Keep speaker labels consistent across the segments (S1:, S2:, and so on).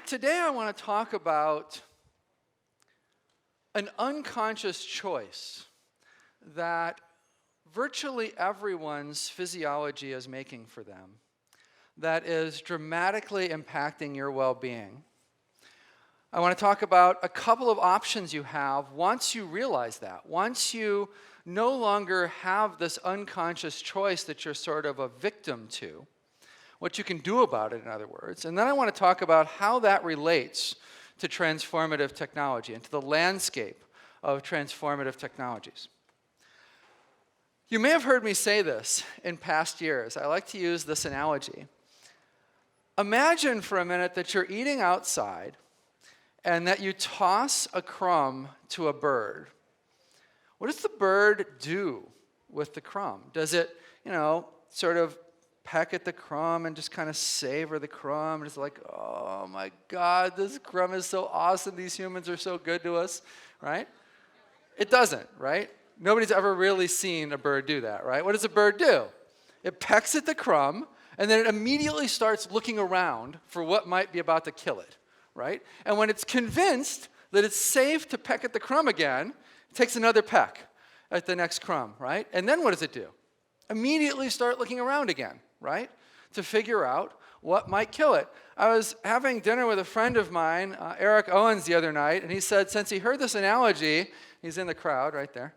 S1: Today I want to talk about an unconscious choice that virtually everyone's physiology is making for them that is dramatically impacting your well-being. I want to talk about a couple of options you have once you realize that. Once you no longer have this unconscious choice that you're sort of a victim to, what you can do about it, in other words. And then I want to talk about how that relates to transformative technology and to the landscape of transformative technologies. You may have heard me say this in past years. I like to use this analogy. Imagine for a minute that you're eating outside and that you toss a crumb to a bird. What does the bird do with the crumb? Does it, sort of peck at the crumb and just kind of savor the crumb? It's like, oh my God, this crumb is so awesome. These humans are so good to us, right? It doesn't, right? Nobody's ever really seen a bird do that, right? What does a bird do? It pecks at the crumb, and then it immediately starts looking around for what might be about to kill it, right? And when it's convinced that it's safe to peck at the crumb again, it takes another peck at the next crumb, right? And then what does it do? Immediately start looking around again, right? To figure out what might kill it. I was having dinner with a friend of mine, Eric Owens, the other night, and he said since he heard this analogy, he's in the crowd right there,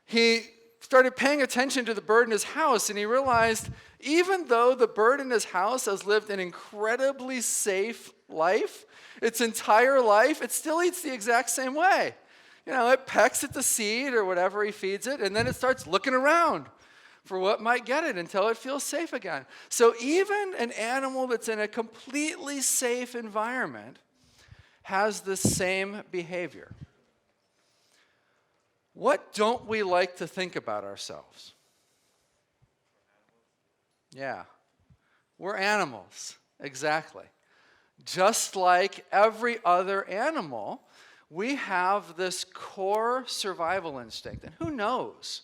S1: he started paying attention to the bird in his house, and he realized even though the bird in his house has lived an incredibly safe life, its entire life, it still eats the exact same way. It pecks at the seed or whatever he feeds it, and then it starts looking around for what might get it until it feels safe again. So even an animal that's in a completely safe environment has the same behavior. What don't we like to think about ourselves? Yeah, we're animals, exactly. Just like every other animal, we have this core survival instinct. And who knows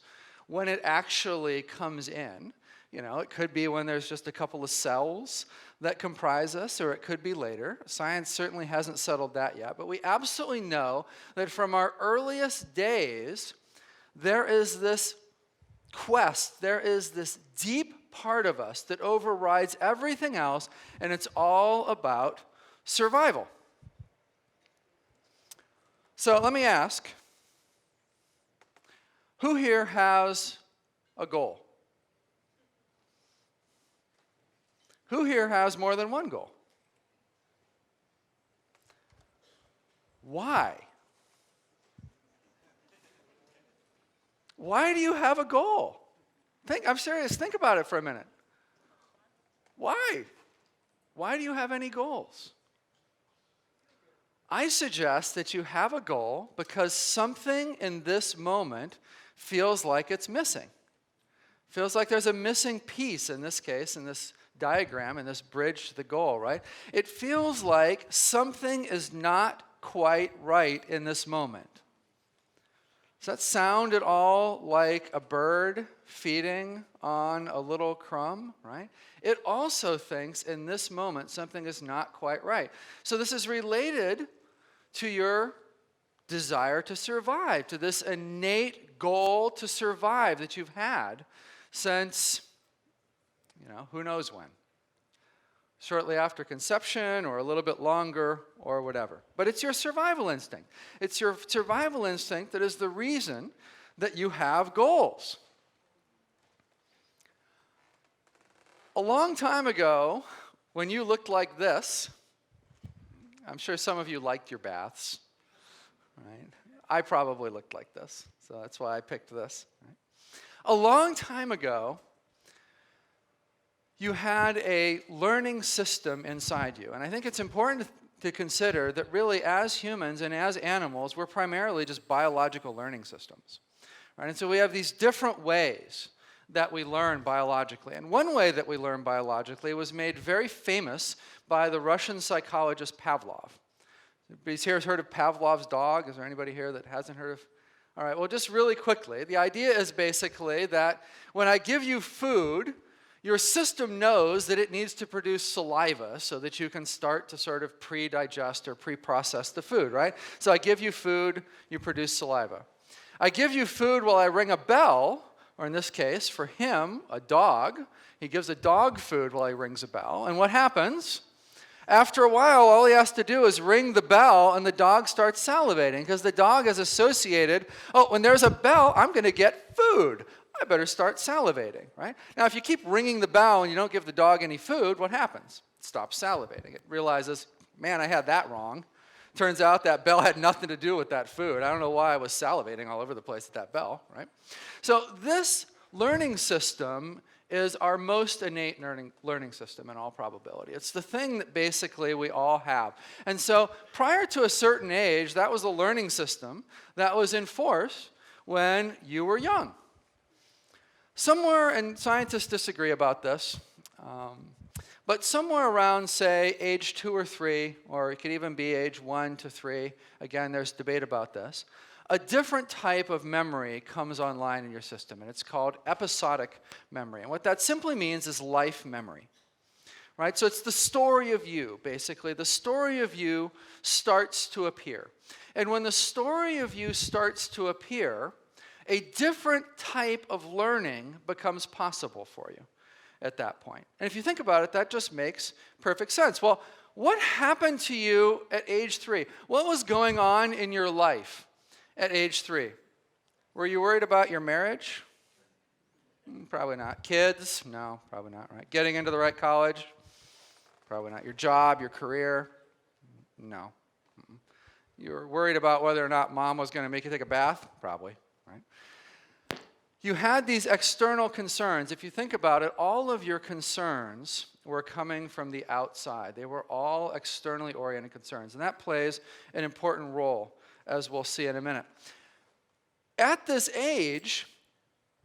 S1: when it actually comes in? It could be when there's just a couple of cells that comprise us, or it could be later. Science certainly hasn't settled that yet, but we absolutely know that from our earliest days, there is this quest, there is this deep part of us that overrides everything else, and it's all about survival. So let me ask, who here has a goal? Who here has more than one goal? Why? Why do you have a goal? I'm serious, think about it for a minute. Why? Why do you have any goals? I suggest that you have a goal because something in this moment feels like it's missing. Feels like there's a missing piece in this case, in this diagram, in this bridge to the goal, right? It feels like something is not quite right in this moment. Does that sound at all like a bird feeding on a little crumb, right? It also thinks in this moment something is not quite right. So this is related to your desire to survive, to this innate goal to survive that you've had since, who knows when. Shortly after conception or a little bit longer or whatever. But it's your survival instinct. It's your survival instinct that is the reason that you have goals. A long time ago, when you looked like this, I'm sure some of you liked your baths, right? I probably looked like this, so that's why I picked this. Right? A long time ago, you had a learning system inside you. And I think it's important to consider that really as humans and as animals, we're primarily just biological learning systems. Right? And so we have these different ways that we learn biologically. And one way that we learn biologically was made very famous by the Russian psychologist Pavlov. Everybody's here has heard of Pavlov's dog? Is there anybody here that hasn't heard of? All right, well, just really quickly, the idea is basically that when I give you food, your system knows that it needs to produce saliva so that you can start to sort of pre-digest or pre-process the food, right? So I give you food, you produce saliva. I give you food while I ring a bell, or in this case, for him, a dog. He gives a dog food while he rings a bell. And what happens? After a while, all he has to do is ring the bell, and the dog starts salivating because the dog is associated, oh, when there's a bell, I'm going to get food. I better start salivating, right? Now, if you keep ringing the bell and you don't give the dog any food, what happens? It stops salivating. It realizes, man, I had that wrong. Turns out that bell had nothing to do with that food. I don't know why I was salivating all over the place at that bell, right? So this learning system is our most innate learning system in all probability. It's the thing that basically we all have. And so prior to a certain age, that was a learning system that was in force when you were young. Somewhere, and scientists disagree about this, but somewhere around, say, age 2 or 3, or it could even be age 1 to 3, again, there's debate about this, a different type of memory comes online in your system, and it's called episodic memory. And what that simply means is life memory, right? So it's the story of you, basically. The story of you starts to appear. And when the story of you starts to appear, a different type of learning becomes possible for you at that point. And if you think about it, that just makes perfect sense. Well, what happened to you at age 3? What was going on in your life at age 3? Were you worried about your marriage? Probably not. Kids? No, probably not, right? Getting into the right college? Probably not. Your job, your career? No. You were worried about whether or not mom was going to make you take a bath? Probably. You had these external concerns. If you think about it, all of your concerns were coming from the outside. They were all externally oriented concerns. And that plays an important role, as we'll see in a minute. At this age,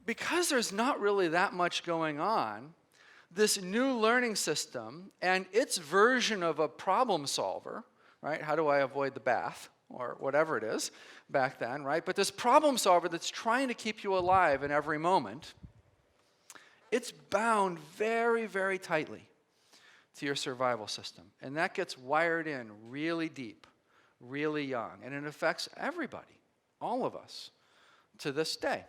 S1: because there's not really that much going on, this new learning system and its version of a problem solver, right? How do I avoid the bath? Or whatever it is back then, right? But this problem solver that's trying to keep you alive in every moment, it's bound very, very tightly to your survival system. And that gets wired in really deep, really young. And it affects everybody, all of us, to this day.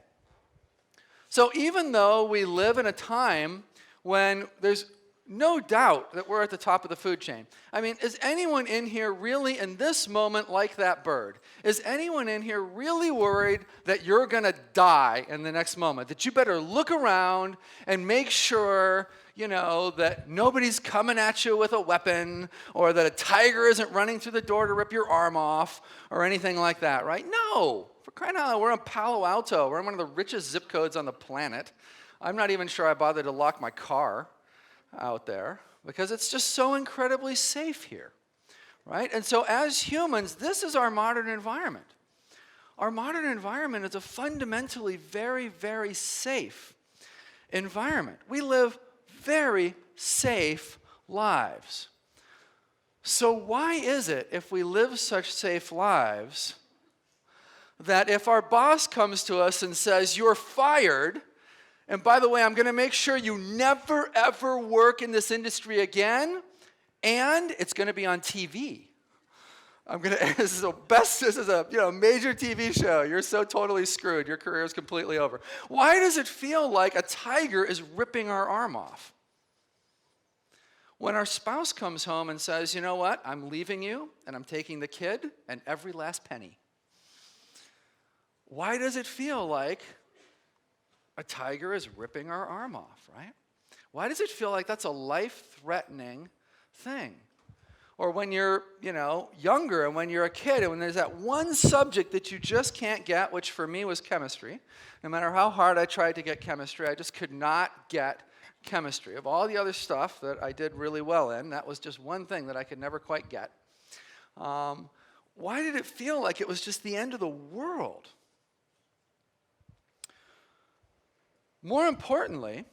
S1: So even though we live in a time when there's no doubt that we're at the top of the food chain. I mean, is anyone in here really in this moment like that bird? Is anyone in here really worried that you're going to die in the next moment? That you better look around and make sure, that nobody's coming at you with a weapon, or that a tiger isn't running through the door to rip your arm off, or anything like that, right? No. For crying out loud, we're in Palo Alto. We're in one of the richest zip codes on the planet. I'm not even sure I bothered to lock my car out there because it's just so incredibly safe here, right? And so as humans, this is our modern environment. Our modern environment is a fundamentally very, very safe environment. We live very safe lives. So why is it, if we live such safe lives, that if our boss comes to us and says, "You're fired," and by the way, I'm going to make sure you never, ever work in this industry again, and it's going to be on TV. This is a major TV show. You're so totally screwed. Your career is completely over. Why does it feel like a tiger is ripping our arm off? When our spouse comes home and says, "You know what? I'm leaving you, and I'm taking the kid and every last penny." Why does it feel like a tiger is ripping our arm off, right? Why does it feel like that's a life-threatening thing? Or when you're, younger and when you're a kid and when there's that one subject that you just can't get, which for me was chemistry. No matter how hard I tried to get chemistry, I just could not get chemistry. Of all the other stuff that I did really well in, that was just one thing that I could never quite get. Why did it feel like it was just the end of the world? More importantly,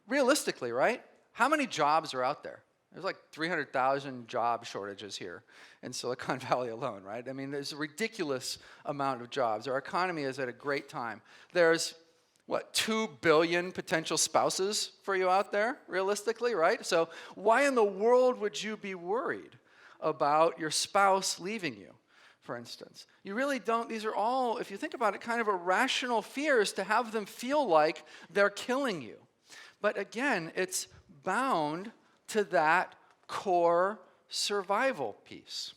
S1: realistically, right? How many jobs are out there? There's like 300,000 job shortages here in Silicon Valley alone, right? There's a ridiculous amount of jobs. Our economy is at a great time. There's 2 billion potential spouses for you out there, realistically, right? So why in the world would you be worried about your spouse leaving you, for instance? You really don't. These are all, if you think about it, kind of irrational fears to have them feel like they're killing you. But again, it's bound to that core survival piece,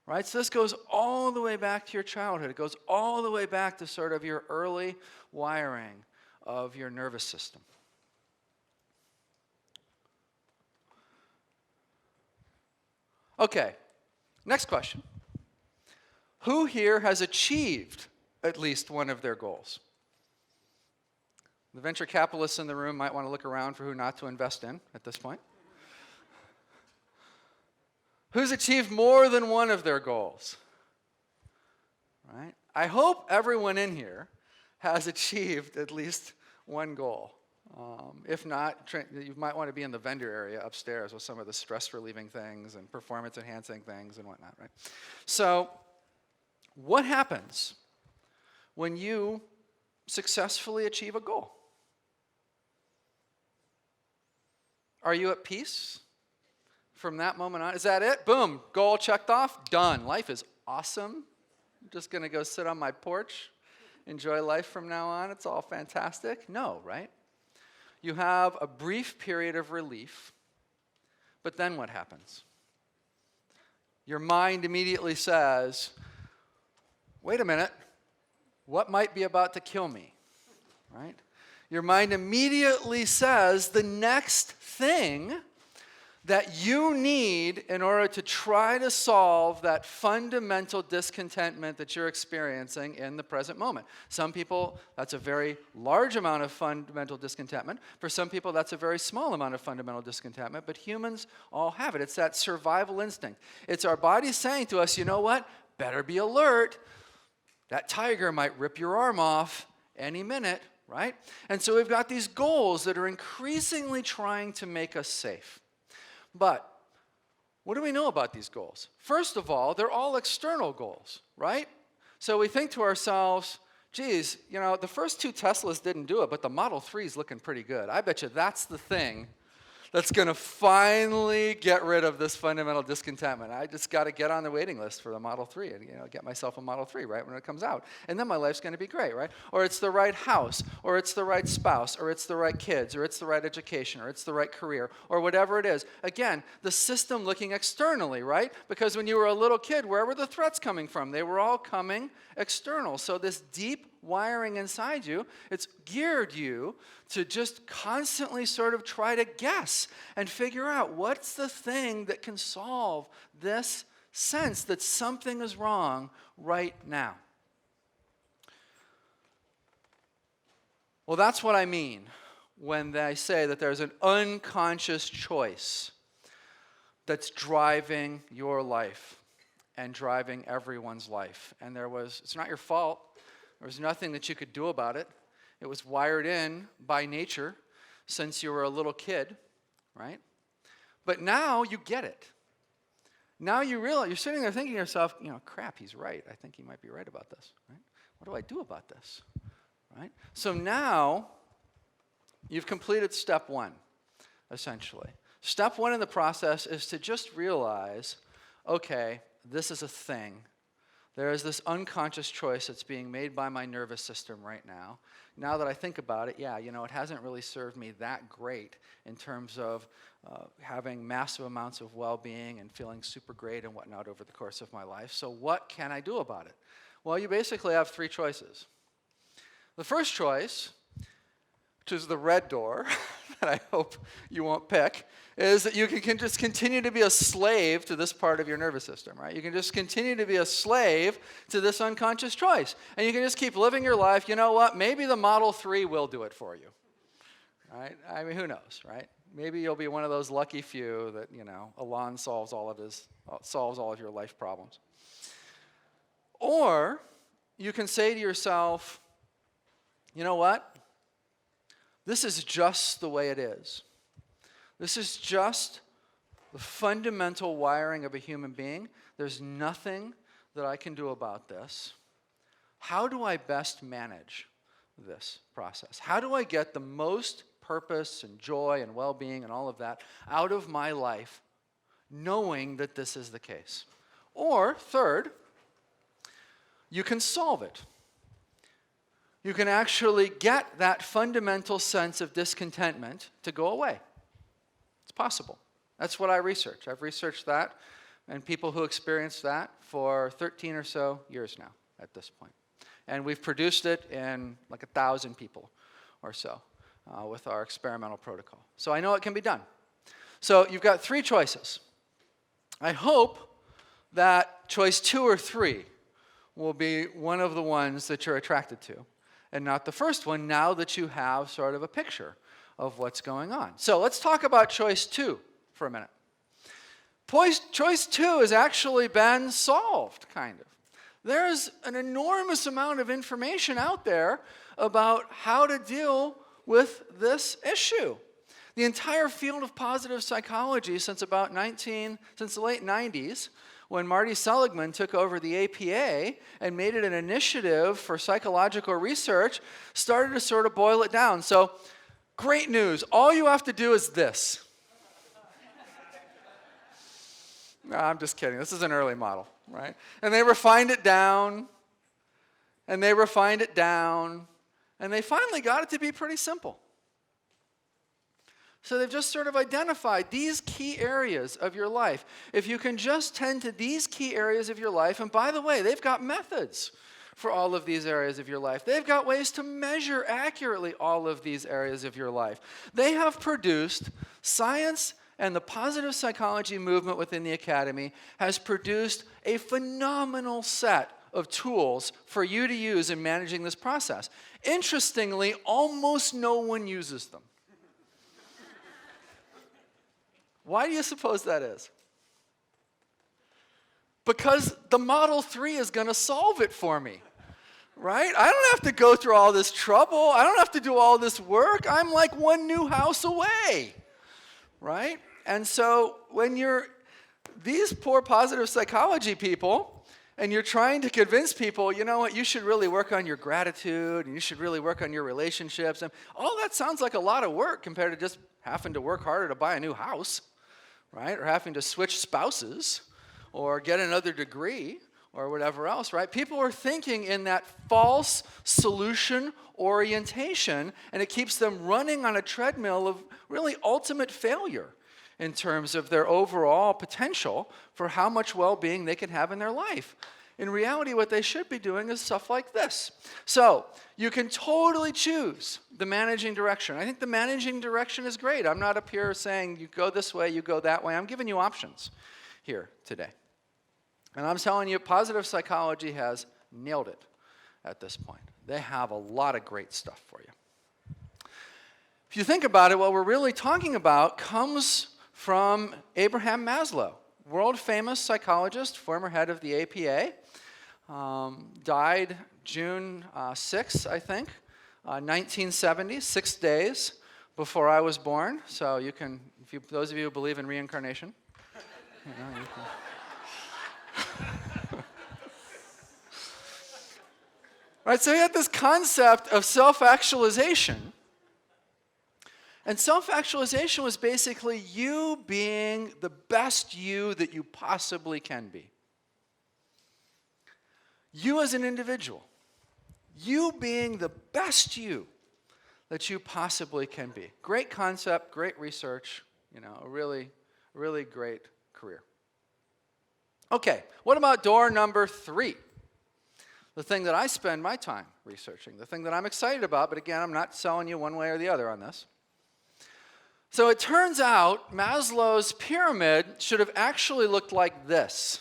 S1: right? So this goes all the way back to your childhood. It goes all the way back to sort of your early wiring of your nervous system. Okay, next question. Who here has achieved at least one of their goals? The venture capitalists in the room might want to look around for who not to invest in at this point. Who's achieved more than one of their goals? Right? I hope everyone in here has achieved at least one goal. If not, you might want to be in the vendor area upstairs with some of the stress-relieving things and performance-enhancing things and whatnot, right? So, what happens when you successfully achieve a goal? Are you at peace from that moment on? Is that it? Boom, goal checked off, done. Life is awesome. I'm just going to go sit on my porch, enjoy life from now on. It's all fantastic. No, right? You have a brief period of relief, but then what happens? Your mind immediately says, wait a minute, what might be about to kill me, right? Your mind immediately says the next thing that you need in order to try to solve that fundamental discontentment that you're experiencing in the present moment. Some people, that's a very large amount of fundamental discontentment. For some people, that's a very small amount of fundamental discontentment, but humans all have it. It's that survival instinct. It's our body saying to us, you know what? Better be alert. That tiger might rip your arm off any minute, right? And so we've got these goals that are increasingly trying to make us safe. But what do we know about these goals? First of all, they're all external goals, right? So we think to ourselves, geez, you know, the first 2 Teslas didn't do it, but the Model 3 is looking pretty good. I bet you that's the thing that's going to finally get rid of this fundamental discontentment. I just got to get on the waiting list for the Model 3 and get myself a Model 3 right when it comes out. And then my life's going to be great, right? Or it's the right house, or it's the right spouse, or it's the right kids, or it's the right education, or it's the right career, or whatever it is. Again, the system looking externally, right? Because when you were a little kid, where were the threats coming from? They were all coming external. So this deep wiring inside you, it's geared you to just constantly sort of try to guess and figure out what's the thing that can solve this sense that something is wrong right now. Well, that's what I mean when I say that there's an unconscious choice that's driving your life and driving everyone's life. And it's not your fault. There was nothing that you could do about it. It was wired in by nature since you were a little kid, right? But now you get it. Now you realize, you're sitting there thinking to yourself, crap, he's right. I think he might be right about this, right? What do I do about this, right? So now you've completed step 1, essentially. Step 1 in the process is to just realize, okay, this is a thing. There is this unconscious choice that's being made by my nervous system right now. Now that I think about it, it hasn't really served me that great in terms of having massive amounts of well-being and feeling super great and whatnot over the course of my life. So what can I do about it? Well, you basically have 3 choices. The first choice, which is the red door, that I hope you won't pick, is that you can just continue to be a slave to this part of your nervous system, right? You can just continue to be a slave to this unconscious choice. And you can just keep living your life. You know what? Maybe the Model 3 will do it for you, right? I mean, who knows, right? Maybe you'll be one of those lucky few that, Elon solves all of your life problems. Or you can say to yourself, you know what? This is just the way it is. This is just the fundamental wiring of a human being. There's nothing that I can do about this. How do I best manage this process? How do I get the most purpose and joy and well-being and all of that out of my life, knowing that this is the case? Or, third, you can solve it. You can actually get that fundamental sense of discontentment to go away. It's possible. That's what I research. I've researched that and people who experience that for 13 or so years now at this point. And we've produced it in like 1,000 people or so with our experimental protocol. So I know it can be done. So you've got 3 choices. I hope that choice 2 or 3 will be one of the ones that you're attracted to, and not the first one, now that you have sort of a picture of what's going on. So let's talk about choice 2 for a minute. Choice 2 has actually been solved, kind of. There's an enormous amount of information out there about how to deal with this issue. The entire field of positive psychology since the late 90s, when Marty Seligman took over the APA and made it an initiative for psychological research, started to sort of boil it down. So, great news. All you have to do is this. No, I'm just kidding. This is an early model, right? And they refined it down, and they refined it down, and they finally got it to be pretty simple. So they've just sort of identified these key areas of your life. If you can just tend to these key areas of your life, and by the way, they've got methods for all of these areas of your life. They've got ways to measure accurately all of these areas of your life. They have produced science, and the positive psychology movement within the academy has produced a phenomenal set of tools for you to use in managing this process. Interestingly, almost no one uses them. Why do you suppose that is? Because the Model 3 is going to solve it for me, right? I don't have to go through all this trouble. I don't have to do all this work. I'm like one new house away, right? And so when you're these poor positive psychology people, and you're trying to convince people, you know what, you should really work on your gratitude, and you should really work on your relationships, and all that sounds like a lot of work compared to just having to work harder to buy a new house, right? Or having to switch spouses, or get another degree, or whatever else, right? People are thinking in that false solution orientation, and it keeps them running on a treadmill of really ultimate failure in terms of their overall potential for how much well-being they can have in their life. In reality, what they should be doing is stuff like this. So you can totally choose the managing direction. I think the managing direction is great. I'm not up here saying you go this way, you go that way. I'm giving you options here today. And I'm telling you, positive psychology has nailed it at this point. They have a lot of great stuff for you. If you think about it, what we're really talking about comes from Abraham Maslow, world-famous psychologist, former head of the APA, died June 6, I think, 1970, 6 days before I was born. So you can, those of you who believe in reincarnation, you can. Right, so he had this concept of self-actualization. And self-actualization was basically you being the best you that you possibly can be. You as an individual. You being the best you that you possibly can be. Great concept, great research, a really, really great career. Okay, what about door number 3? The thing that I spend my time researching, the thing that I'm excited about, but again, I'm not selling you one way or the other on this. So it turns out Maslow's pyramid should have actually looked like this.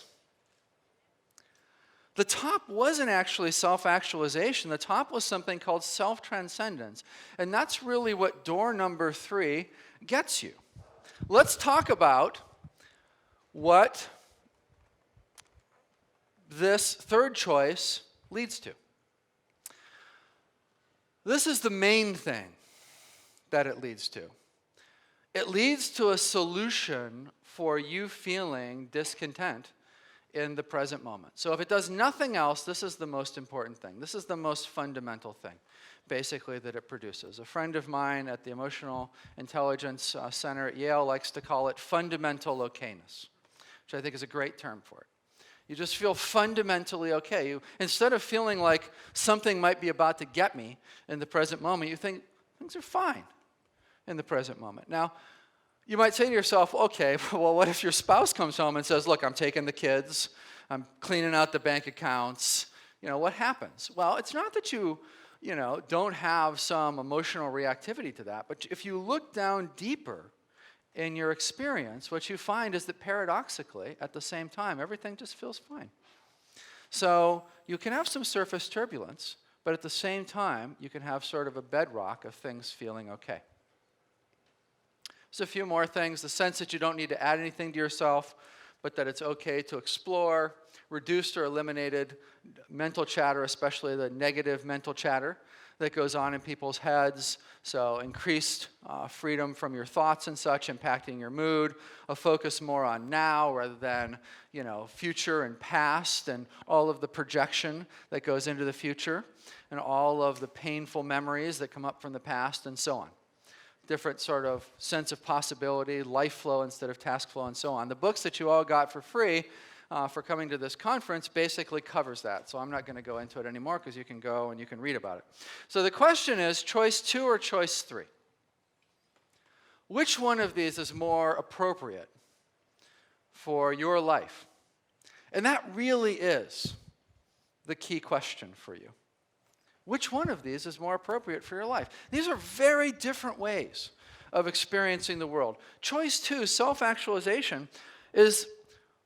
S1: The top wasn't actually self-actualization. The top was something called self-transcendence. And that's really what door number 3 gets you. Let's talk about what this third choice leads to. This is the main thing that it leads to. It leads to a solution for you feeling discontent in the present moment. So if it does nothing else, this is the most important thing. This is the most fundamental thing, basically, that it produces. A friend of mine at the Emotional Intelligence Center at Yale likes to call it fundamental okayness, which I think is a great term for it. You just feel fundamentally okay. Instead of feeling like something might be about to get me in the present moment, you think things are fine in the present moment. Now, you might say to yourself, okay, well, what if your spouse comes home and says, look, I'm taking the kids, I'm cleaning out the bank accounts, what happens? Well, it's not that you don't have some emotional reactivity to that, but if you look down deeper in your experience, what you find is that paradoxically, at the same time, everything just feels fine. So you can have some surface turbulence, but at the same time, you can have sort of a bedrock of things feeling okay. There's a few more things. The sense that you don't need to add anything to yourself, but that it's okay to explore. Reduced or eliminated mental chatter, especially the negative mental chatter that goes on in people's heads. So increased freedom from your thoughts and such, impacting your mood. A focus more on now rather than, future and past, and all of the projection that goes into the future, and all of the painful memories that come up from the past, and so on. Different sort of sense of possibility, life flow instead of task flow, and so on. The books that you all got for free for coming to this conference basically covers that. So I'm not going to go into it anymore because you can go and you can read about it. So the question is, choice 2 or choice 3? Which one of these is more appropriate for your life? And that really is the key question for you. Which one of these is more appropriate for your life? These are very different ways of experiencing the world. Choice 2, self-actualization, is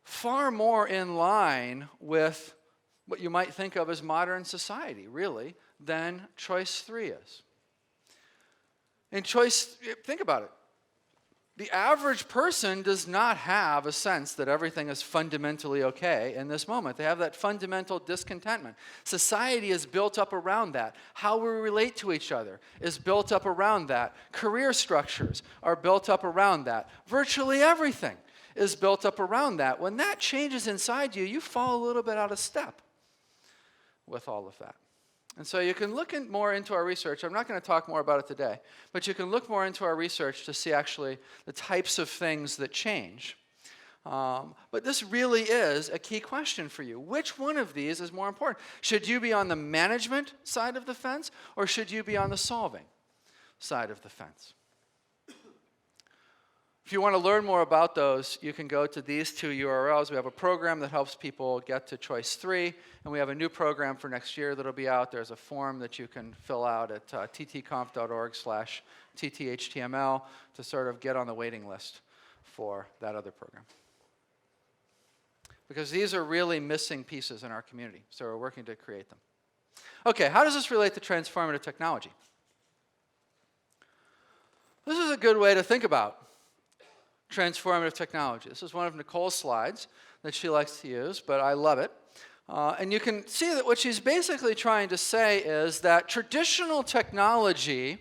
S1: far more in line with what you might think of as modern society, really, than choice 3 is. Think about it. The average person does not have a sense that everything is fundamentally okay in this moment. They have that fundamental discontentment. Society is built up around that. How we relate to each other is built up around that. Career structures are built up around that. Virtually everything is built up around that. When that changes inside you, you fall a little bit out of step with all of that. And so you can look more into our research. I'm not going to talk more about it today, but you can look more into our research to see actually the types of things that change. But this really is a key question for you. Which one of these is more important? Should you be on the management side of the fence, or should you be on the solving side of the fence? If you want to learn more about those, you can go to these 2 URLs. We have a program that helps people get to choice 3, and we have a new program for next year that'll be out. There's a form that you can fill out at ttconf.org/tthtml to sort of get on the waiting list for that other program. Because these are really missing pieces in our community, so we're working to create them. Okay, how does this relate to transformative technology? This is a good way to think about transformative technology. This is one of Nicole's slides that she likes to use, but I love it. And you can see that what she's basically trying to say is that traditional technology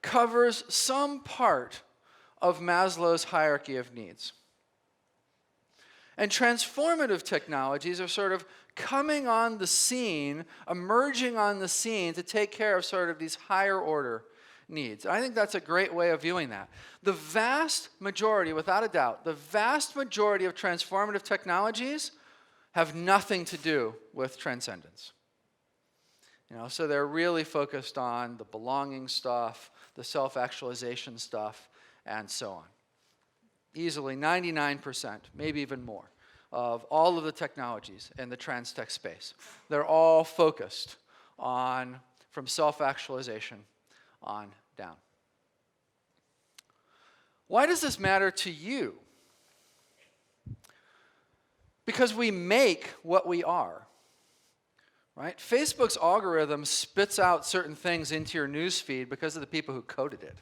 S1: covers some part of Maslow's hierarchy of needs. And transformative technologies are sort of coming on the scene, emerging on the scene to take care of sort of these higher order needs. I think that's a great way of viewing that. The vast majority, without a doubt, the vast majority of transformative technologies have nothing to do with transcendence. So they're really focused on the belonging stuff, the self-actualization stuff, and so on. Easily 99%, maybe even more, of all of the technologies in the trans-tech space. They're all focused on, from self-actualization on down. Why does this matter to you? Because we make what we are, right? Facebook's algorithm spits out certain things into your news feed because of the people who coded it,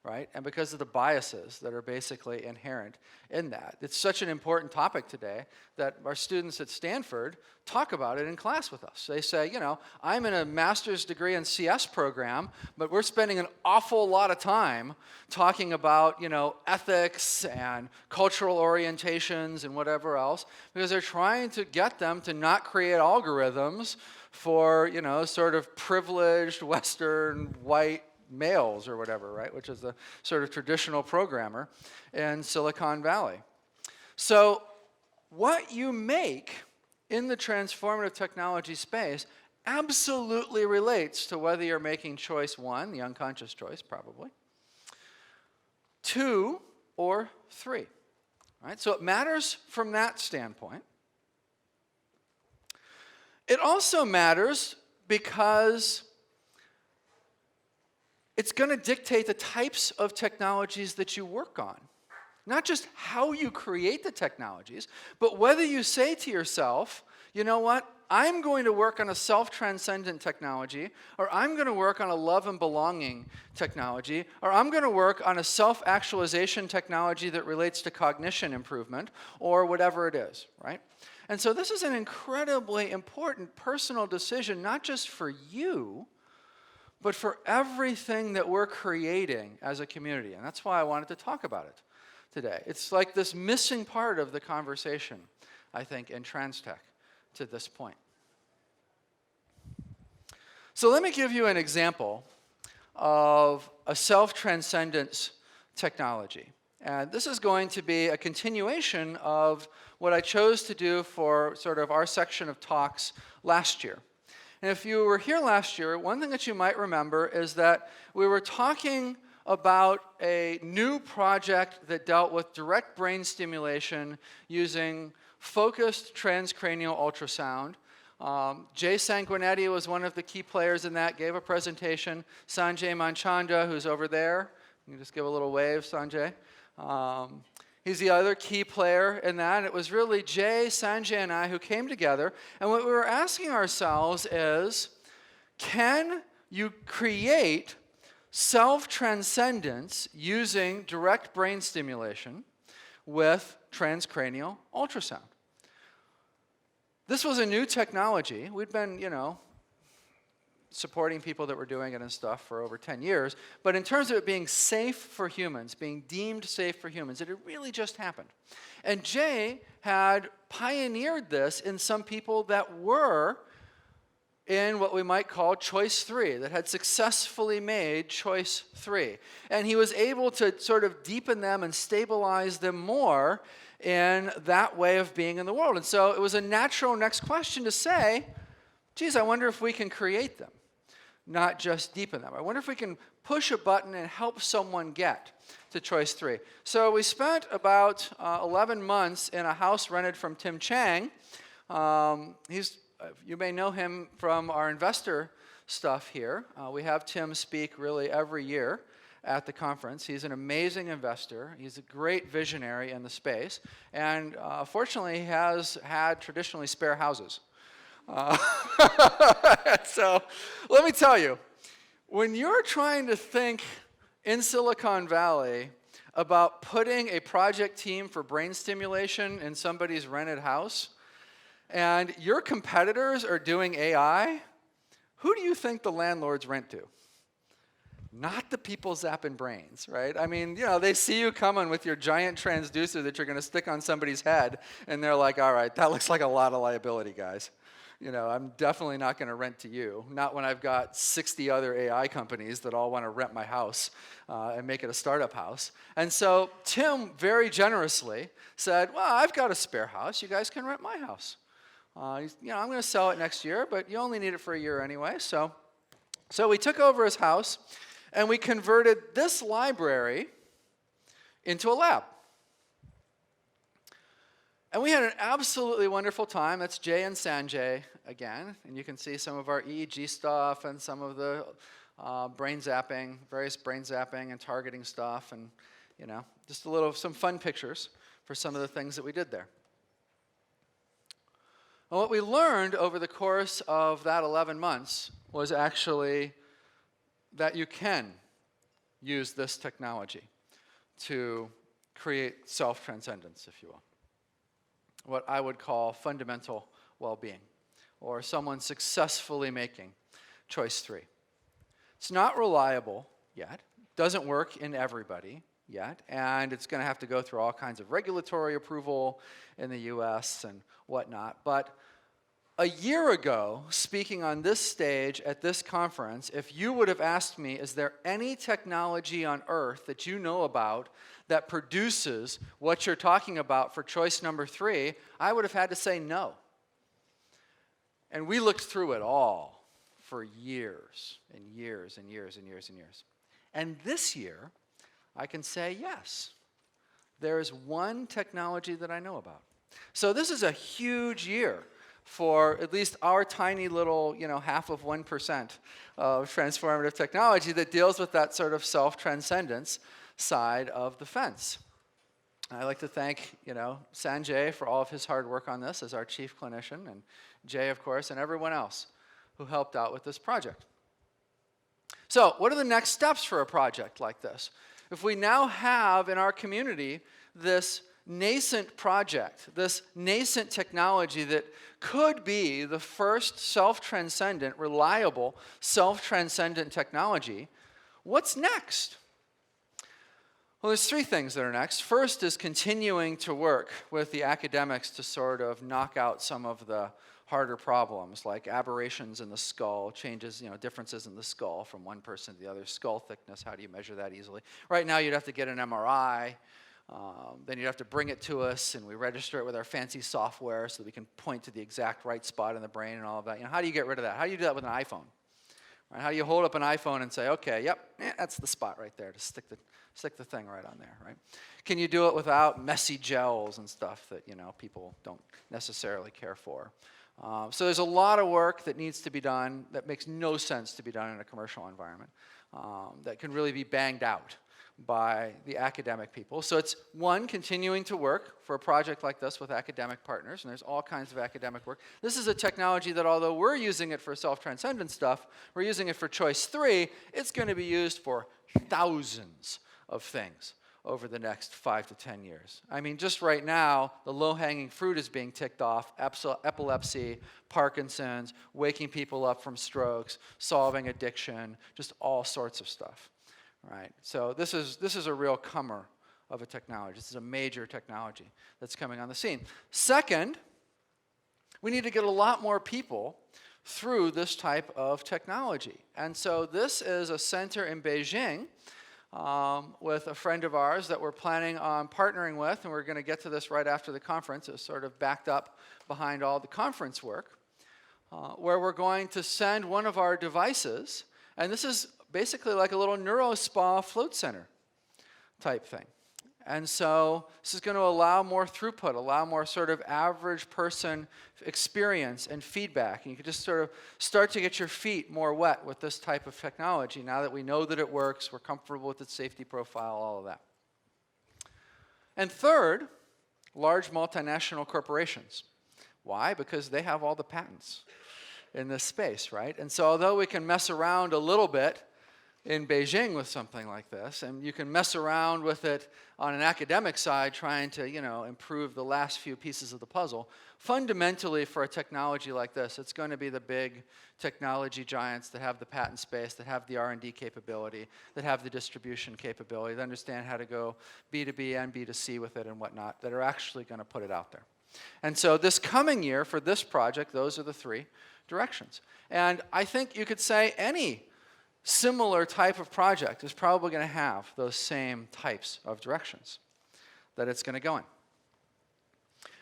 S1: right? And because of the biases that are basically inherent in that. It's such an important topic today that our students at Stanford talk about it in class with us. They say, you know, I'm in a master's degree in CS program, but we're spending an awful lot of time talking about, you know, ethics and cultural orientations and whatever else, because they're trying to get them to not create algorithms for, you know, sort of privileged Western white males or whatever, right, which is the sort of traditional programmer in Silicon Valley. So what you make in the transformative technology space absolutely relates to whether you're making choice 1, the unconscious choice probably, 2, or 3. Right? So it matters from that standpoint. It also matters because it's going to dictate the types of technologies that you work on. Not just how you create the technologies, but whether you say to yourself, you know what, I'm going to work on a self-transcendent technology, or I'm going to work on a love and belonging technology, or I'm going to work on a self-actualization technology that relates to cognition improvement, or whatever it is, right? And so this is an incredibly important personal decision, not just for you, but for everything that we're creating as a community. And that's why I wanted to talk about it today. It's like this missing part of the conversation, I think, in TransTech to this point. So let me give you an example of a self-transcendence technology. And this is going to be a continuation of what I chose to do for sort of our section of talks last year. And if you were here last year, one thing that you might remember is that we were talking about a new project that dealt with direct brain stimulation using focused transcranial ultrasound. Jay Sanguinetti was one of the key players in that, gave a presentation. Sanjay Manchanda, who's over there, you can just give a little wave, Sanjay. He's the other key player in that. It was really Jay, Sanjay, and I who came together. And what we were asking ourselves is, can you create self-transcendence using direct brain stimulation with transcranial ultrasound? This was a new technology. We'd been, you know, supporting people that were doing it and stuff for over 10 years. But in terms of it being safe for humans, being deemed safe for humans, it had really just happened. And Jay had pioneered this in some people that were in what we might call choice 3, that had successfully made choice 3. And he was able to sort of deepen them and stabilize them more in that way of being in the world. And so it was a natural next question to say, geez, I wonder if we can create them, not just deepen them. I wonder if we can push a button and help someone get to choice 3. So we spent about 11 months in a house rented from Tim Chang. You may know him from our investor stuff here. We have Tim speak really every year at the conference. He's an amazing investor. He's a great visionary in the space. And fortunately, he has had traditionally spare houses. So let me tell you, when you're trying to think in Silicon Valley about putting a project team for brain stimulation in somebody's rented house, and your competitors are doing AI, who do you think the landlords rent to? Not the people zapping brains, right? I mean, you know, they see you coming with your giant transducer that you're going to stick on somebody's head, and they're like, all right, that looks like a lot of liability, guys. You know, I'm definitely not going to rent to you. Not when I've got 60 other AI companies that all want to rent my house and make it a startup house. And so Tim very generously said, well, I've got a spare house. You guys can rent my house. You know, I'm going to sell it next year, but you only need it for a year anyway. So we took over his house, and we converted this library into a lab. And we had an absolutely wonderful time. That's Jay and Sanjay again. And you can see some of our EEG stuff and some of the brain zapping, various brain zapping and targeting stuff. And, you know, just some fun pictures for some of the things that we did there. And what we learned over the course of that 11 months was actually that you can use this technology to create self-transcendence, if you will. What I would call fundamental well-being, or someone successfully making choice 3. It's not reliable yet, doesn't work in everybody yet, and it's going to have to go through all kinds of regulatory approval in the US and whatnot. But a year ago, speaking on this stage at this conference, if you would have asked me, is there any technology on earth that you know about that produces what you're talking about for choice number 3, I would have had to say no. And we looked through it all for years and years and years and years and years. And this year, I can say yes. There is one technology that I know about. So this is a huge year for at least our tiny little, half of 1% of transformative technology that deals with that sort of self-transcendence side of the fence. I'd like to thank, Sanjay for all of his hard work on this as our chief clinician, and Jay, of course, and everyone else who helped out with this project. So, what are the next steps for a project like this? If we now have in our community this nascent project, this nascent technology that could be the first self-transcendent, reliable, self-transcendent technology, what's next? Well, there's 3 things that are next. First is continuing to work with the academics to sort of knock out some of the harder problems, like aberrations in the skull, changes, differences in the skull from one person to the other, skull thickness, how do you measure that easily? Right now, you'd have to get an MRI. Then you'd have to bring it to us, and we register it with our fancy software so that we can point to the exact right spot in the brain and all of that. How do you get rid of that? How do you do that with an iPhone? Right? How do you hold up an iPhone and say, okay, yep, that's the spot right there to stick the thing right on there, right? Can you do it without messy gels and stuff that, people don't necessarily care for? So there's a lot of work that needs to be done that makes no sense to be done in a commercial environment that can really be banged out by the academic people. So it's, 1, continuing to work for a project like this with academic partners, and there's all kinds of academic work. This is a technology that, although we're using it for self-transcendent stuff, we're using it for choice 3, it's going to be used for thousands of things over the next 5 to 10 years. I mean, just right now, the low-hanging fruit is being ticked off: epilepsy, Parkinson's, waking people up from strokes, solving addiction, just all sorts of stuff. Right? So this is a real comer of a technology. This is a major technology that's coming on the scene. Second, we need to get a lot more people through this type of technology. And so this is a center in Beijing with a friend of ours that we're planning on partnering with, and we're going to get to this right after the conference. It's sort of backed up behind all the conference work, where we're going to send one of our devices, and this is basically like a little neuro spa float center type thing. And so this is going to allow more throughput, allow more sort of average person experience and feedback. And you can just sort of start to get your feet more wet with this type of technology now that we know that it works, we're comfortable with its safety profile, all of that. And third, large multinational corporations. Why? Because they have all the patents in this space, right? And so although we can mess around a little bit in Beijing with something like this, and you can mess around with it on an academic side trying to, improve the last few pieces of the puzzle, fundamentally for a technology like this, it's going to be the big technology giants that have the patent space, that have the R&D capability, that have the distribution capability, that understand how to go B2B and B2C with it and whatnot, that are actually going to put it out there. And so this coming year for this project, those are the 3 directions. And I think you could say any similar type of project is probably going to have those same types of directions that it's going to go in.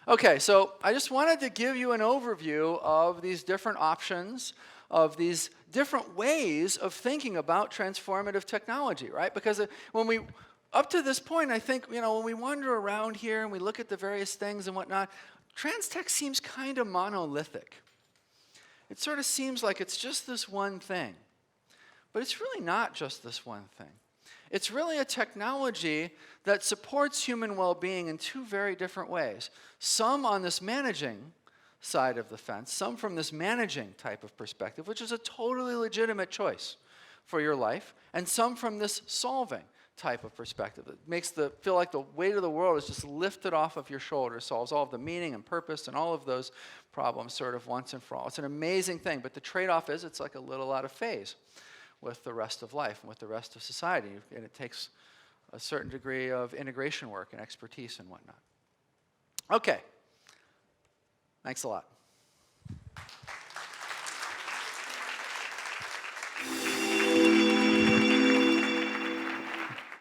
S1: Okay, so I just wanted to give you an overview of these different options, of these different ways of thinking about transformative technology, right? Because up to this point, I think, when we wander around here and we look at the various things and whatnot, trans-tech seems kind of monolithic. It sort of seems like it's just this one thing. But it's really not just this one thing. It's really a technology that supports human well-being in 2 very different ways. Some on this managing side of the fence, some from this managing type of perspective, which is a totally legitimate choice for your life, and some from this solving type of perspective. It makes feel like the weight of the world is just lifted off of your shoulders, solves all of the meaning and purpose and all of those problems sort of once and for all. It's an amazing thing, but the trade-off is it's like a little out of phase with the rest of life and with the rest of society, and it takes a certain degree of integration work and expertise and whatnot. Okay. Thanks a lot.